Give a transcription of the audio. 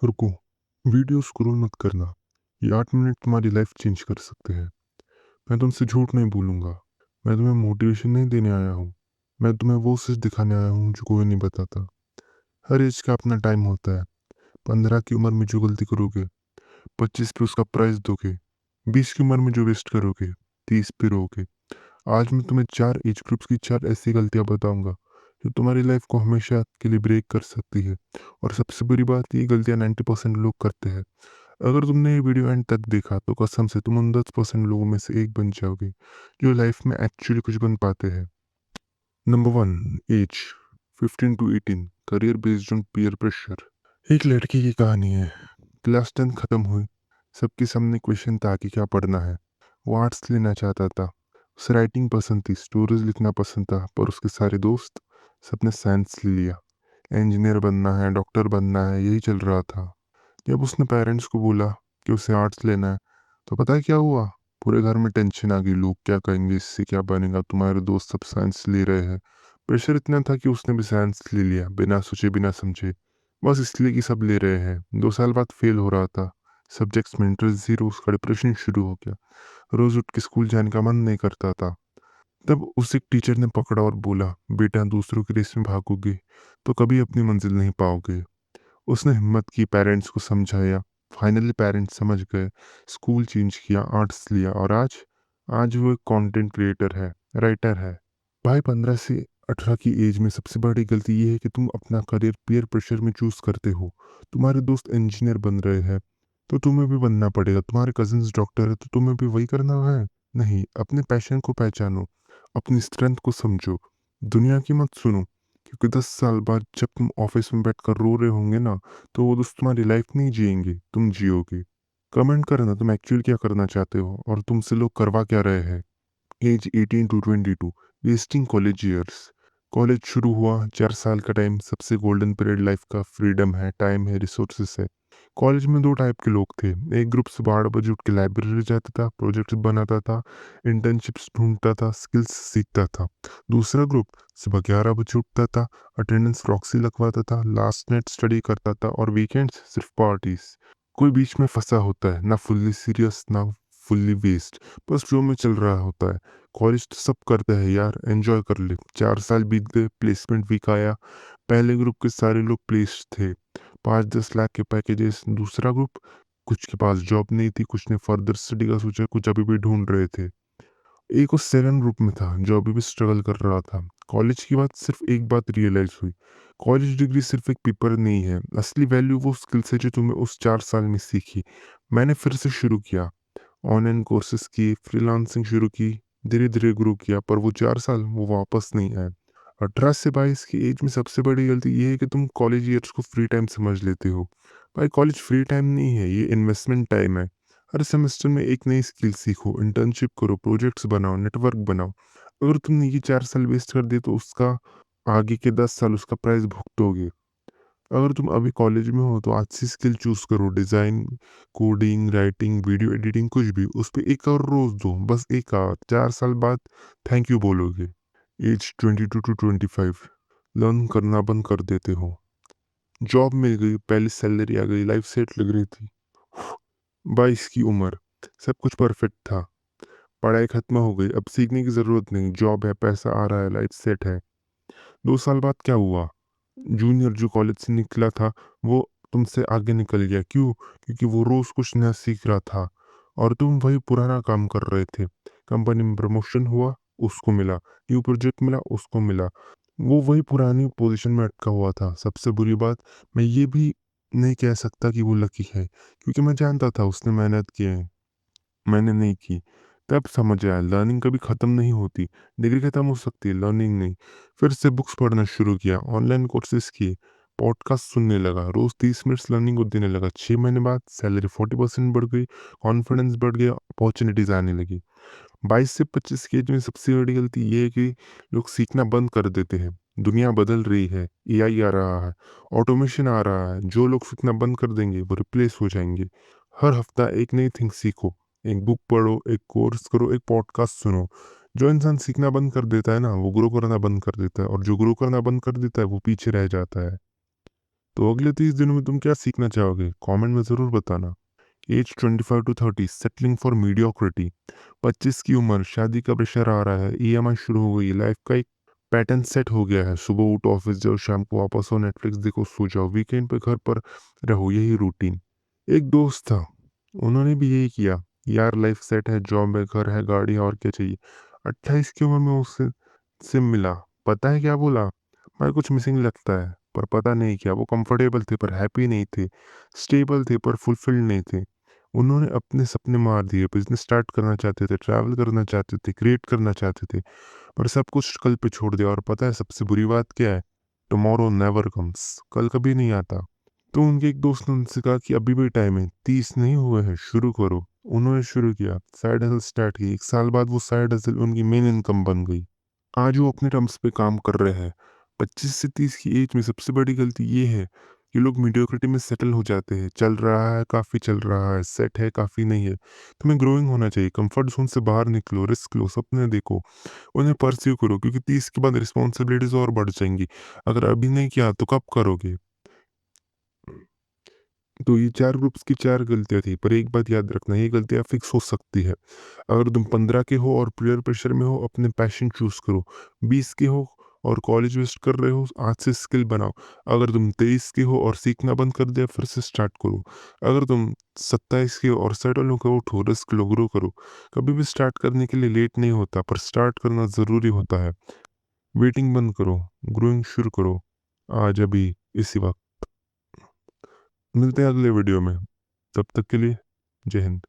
रुको, video scroll मत करना। ये 8 मिनट तुम्हारी लाइफ चेंज कर सकते हैं। मैं तुमसे झूठ नहीं बोलूँगा। मैं तुम्हें मोटिवेशन नहीं देने आया हूँ। मैं तुम्हें वो चीज़ दिखाने आया हूँ जो कोई नहीं बताता। हर एज का अपना टाइम होता है। 15 की उम्र में जो गलती करोगे, 25 पे उसका प्राइस दोगे। 20 की उम्र में जो वेस्ट करोगे, 30 पे रोगे। आज मैं तुम्हें 4 एज ग्रुप्स की 4 ऐसी गलतियाँ बताऊँगा, जो तुम्हारी लाइफ को हमेशा के लिए ब्रेक कर सकती है। और सबसे बुरी बात, ये गलतियाँ 90% लोग करते हैं। अगर तुमने ये वीडियो एंड तक देखा तो कसम से तुम उन 10% लोगों में से एक बन जाओगे, जो लाइफ में एक्चुअली कुछ बन पाते हैं। Number 1, age 15 to 18, career based on peer pressure. एक लड़की की कहानी है। क्लास 10 खत्म हुई। सबके सामने क्वेश्चन था कि क्या पढ़ना है। वो आर्ट्स लेना चाहता था। उसे राइटिंग पसंद थी, स्टोरीज लिखना पसंद था, पर उसके सारे दोस्त सबने साइंस ले लिया। इंजीनियर बनना है, डॉक्टर बनना है, यही चल रहा था। जब उसने पेरेंट्स को बोला कि उसे आर्ट्स लेना है, तो पता है क्या हुआ? पूरे घर में टेंशन आ गई। लोग क्या कहेंगे, इससे क्या बनेगा, तुम्हारे दोस्त सब साइंस ले रहे हैं। प्रेशर इतना था कि उसने भी साइंस ले लिया, बिना सोचे बिना समझे, बस इसलिए कि सब ले रहे हैं। 2 साल बाद फेल हो रहा था। सब्जेक्ट्स में इंटरेस्ट जीरो, उसका डिप्रेशन शुरू हो गया। रोज उठ के स्कूल जाने का मन नहीं करता था। तब उसे एक टीचर ने पकड़ा और बोला, बेटा दूसरों की रेस में भागोगे तो कभी अपनी मंजिल नहीं पाओगे। उसने हिम्मत की, पेरेंट्स को समझाया। फाइनली पेरेंट्स समझ गए। स्कूल चेंज किया, आर्ट्स लिया, और आज आज वो एक कंटेंट क्रिएटर है, राइटर है। भाई, 15 से 18 की एज में सबसे बड़ी गलती ये है कि तुम अपना करियर पीयर प्रेशर में चूज करते हो। तुम्हारे दोस्त इंजीनियर बन रहे हैं तो तुम्हें भी बनना पड़ेगा। तुम्हारे कजिन्स डॉक्टर है तो तुम्हें भी वही करना है। नहीं, अपने पैशन को पहचानो, अपनी स्ट्रेंथ को समझो। दुनिया की मत सुनो, क्योंकि 10 साल बाद जब तुम ऑफिस में बैठकर रो रहे होंगे ना, तो वो दोस्त तुम्हारी लाइफ नहीं जिएंगे, तुम जियोगे। कमेंट करना तुम एक्चुअली क्या करना चाहते हो और तुमसे लोग करवा क्या रहे हैं। Age 18 to 22, wasting college years. College शुरू हुआ, 4 साल का टाइम सबसे गोल्डन पीरियड लाइफ का। फ्रीडम है, टाइम है, रिसोर्सेस है। कॉलेज में दो टाइप के लोग थे। एक ग्रुप सुबह 8 बजे उठ के लाइब्रेरी जाता था, प्रोजेक्ट्स बनाता था, इंटर्नशिप्स ढूंढता था, स्किल्स सीखता था। दूसरा ग्रुप सुबह 11 बजे उठता था, अटेंडेंस प्रॉक्सी लगवाता था, लास्ट नाइट स्टडी करता था, और वीकेंड्स सिर्फ पार्टीज। कोई बीच में फंसा होता है, ना फुल्ली सीरियस ना फुल्ली वेस्ट, बस फ्लो में चल रहा होता है। कॉलेज तो सब करते हैं यार, एंजॉय कर ले। 4 साल बीत गए, प्लेसमेंट वीक आया। पहले ग्रुप के सारे लोग प्लेस्ड थे, 5-10 लाख के पैकेजेस। दूसरा ग्रुप, कुछ के पास जॉब नहीं थी, कुछ ने फर्दर स्टडी का सोचा, कुछ अभी भी ढूंढ रहे थे। एक उस सेकंड ग्रुप में था जो अभी भी स्ट्रगल कर रहा था। कॉलेज की बात सिर्फ एक बात रियलाइज हुई, कॉलेज डिग्री सिर्फ एक पेपर नहीं है, असली वैल्यू वो स्किल्स है जो तुम्हें उस 4 साल में सीखी। मैंने फिर से शुरू किया, ऑनलाइन कोर्सेज की, फ्रीलांसिंग शुरू की, धीरे धीरे ग्रो किया, पर वो 4 साल वो वापस नहीं आए। 18 से 22 की एज में सबसे बड़ी गलती ये है कि तुम कॉलेज ईयर्स को फ्री टाइम समझ लेते हो। भाई, कॉलेज फ्री टाइम नहीं है, ये इन्वेस्टमेंट टाइम है। हर सेमेस्टर में एक नई स्किल सीखो, इंटर्नशिप करो, प्रोजेक्ट्स बनाओ, नेटवर्क बनाओ। अगर तुमने ये 4 साल वेस्ट कर दिए तो उसका आगे के 10 साल उसका प्राइस भुगतोगे। अगर तुम अभी कॉलेज में हो तो आज से स्किल चूज करो, design, coding, writing, video editing, कुछ भी। उस पर एक और रोज दो, बस एक आवर। 4 साल बाद थैंक यू बोलोगे। एज 22 टू 25, लर्न करना बंद कर देते हो। जॉब मिल गई, पहली सैलरी आ गई, लाइफ सेट लग रही थी। 22 की उम्र, सब कुछ परफेक्ट था। पढ़ाई खत्म हो गई, अब सीखने की जरूरत नहीं, जॉब है, पैसा आ रहा है, लाइफ सेट है। 2 साल बाद क्या हुआ? जूनियर जो कॉलेज से निकला था, वो तुमसे आगे निकल गया। क्यों? क्योंकि वो रोज कुछ नया सीख रहा था और तुम वही पुराना काम कर रहे थे। कंपनी में प्रमोशन हुआ, उसको मिला। न्यू प्रोजेक्ट मिला, उसको मिला। वो वही पुरानी पोजीशन में अटका हुआ था। सबसे बुरी बात, मैं ये भी नहीं कह सकता कि वो लकी है, क्योंकि मैं जानता था उसने मेहनत की है, मैंने नहीं की। तब समझ आया, लर्निंग कभी ख़त्म नहीं होती। डिग्री ख़त्म हो सकती है, लर्निंग नहीं। फिर से बुक्स पढ़ना शुरू किया, ऑनलाइन कोर्सेज किए, पॉडकास्ट सुनने लगा, रोज़ 30 मिनट्स लर्निंग को देने लगा। 6 महीने बाद सैलरी 40% बढ़ गई, कॉन्फिडेंस बढ़ गया, अपॉर्चुनिटीज़ आने लगी। 22 से 25 की एज में सबसे बड़ी गलती ये है कि लोग सीखना बंद कर देते हैं। दुनिया बदल रही है, एआई आ रहा है, ऑटोमेशन आ रहा है। जो लोग सीखना बंद कर देंगे वो रिप्लेस हो जाएंगे। हर हफ्ता एक नई थिंग सीखो, एक बुक पढ़ो, एक कोर्स करो, एक पॉडकास्ट सुनो। जो इंसान सीखना बंद कर देता है ना, वो ग्रो करना बंद कर देता है, और जो ग्रो करना बंद कर देता है वो पीछे रह जाता है। तो अगले 30 दिनों में तुम क्या सीखना चाहोगे? कमेंट में ज़रूर बताना। Age 25 to 30 settling for mediocrity. 25 की उम्र, शादी का प्रेशर आ रहा है, ईएमआई शुरू हो गई, लाइफ का एक पैटर्न सेट हो गया है। सुबह उठो, ऑफिस जाओ, शाम को वापस आओ, नेटफ्लिक्स देखो, सो जाओ, वीकेंड पे घर पर रहो, यही रूटीन। एक दोस्त था, उन्होंने भी यही किया। यार लाइफ सेट है, जॉब है, घर है, गाड़ी है, और क्या चाहिए। 28 की उम्र में उससे से मिला। पता है क्या बोला? भाई कुछ मिसिंग लगता है, पर पता नहीं क्या। वो कंफर्टेबल थे पर हैप्पी नहीं थे, स्टेबल थे पर फुलफिल्ड नहीं थे। उन्होंने अपने सपने मार दिए, बिजनेस स्टार्ट करना चाहते थे, ट्रैवल करना चाहते थे, क्रिएट करना चाहते थे, पर सब कुछ कल पे छोड़ दिया। और पता है सबसे बुरी बात क्या है? टुमारो नेवर कम्स, कल कभी नहीं आता। तो उनके एक दोस्त ने उनसे कहा कि अभी भी टाइम है, 30 नहीं हुए हैं, शुरू करो। उन्होंने शुरू किया, साइड हसल स्टार्ट की। 1 साल बाद वो साइड हसल उनकी मेन इनकम बन गई। आज वो अपने टर्म्स पे काम कर रहे हैं। 25 से 30 की एज में सबसे बड़ी गलती ये है कि लोग मीडियोक्रिटी में सेटल हो जाते हैं। चल रहा है, काफ़ी चल रहा है, सेट है, काफ़ी नहीं है। तुम्हें ग्रोइंग होना चाहिए, कंफर्ट जोन से बाहर निकलो, रिस्क लो, सपने देखो, उन्हें परस्यू करो, क्योंकि 30 के बाद रिस्पॉन्सिबिलिटीज और बढ़ जाएंगी। अगर अभी नहीं किया तो कब करोगे? तो ये 4 ग्रुप्स की 4 गलतियाँ थी, पर एक बात याद रखना, ये गलतियाँ फिक्स हो सकती है। अगर तुम 15 के हो और पीयर प्रेशर में हो, अपने पैशन चूज़ करो। 20 के हो और कॉलेज वेस्ट कर रहे हो, आज से स्किल बनाओ। अगर तुम 23 के हो और सीखना बंद कर दिया, फिर से स्टार्ट करो। अगर तुम 27 के हो और सेटल होकर उठो, रिस्क लो, ग्रो करो। कभी भी स्टार्ट करने के लिए लेट नहीं होता, पर स्टार्ट करना ज़रूरी होता है। वेटिंग बंद करो, ग्रोइंग शुरू करो, आज, अभी, इसी वक़्त। मिलते हैं अगले वीडियो में, तब तक के लिए जय हिंद।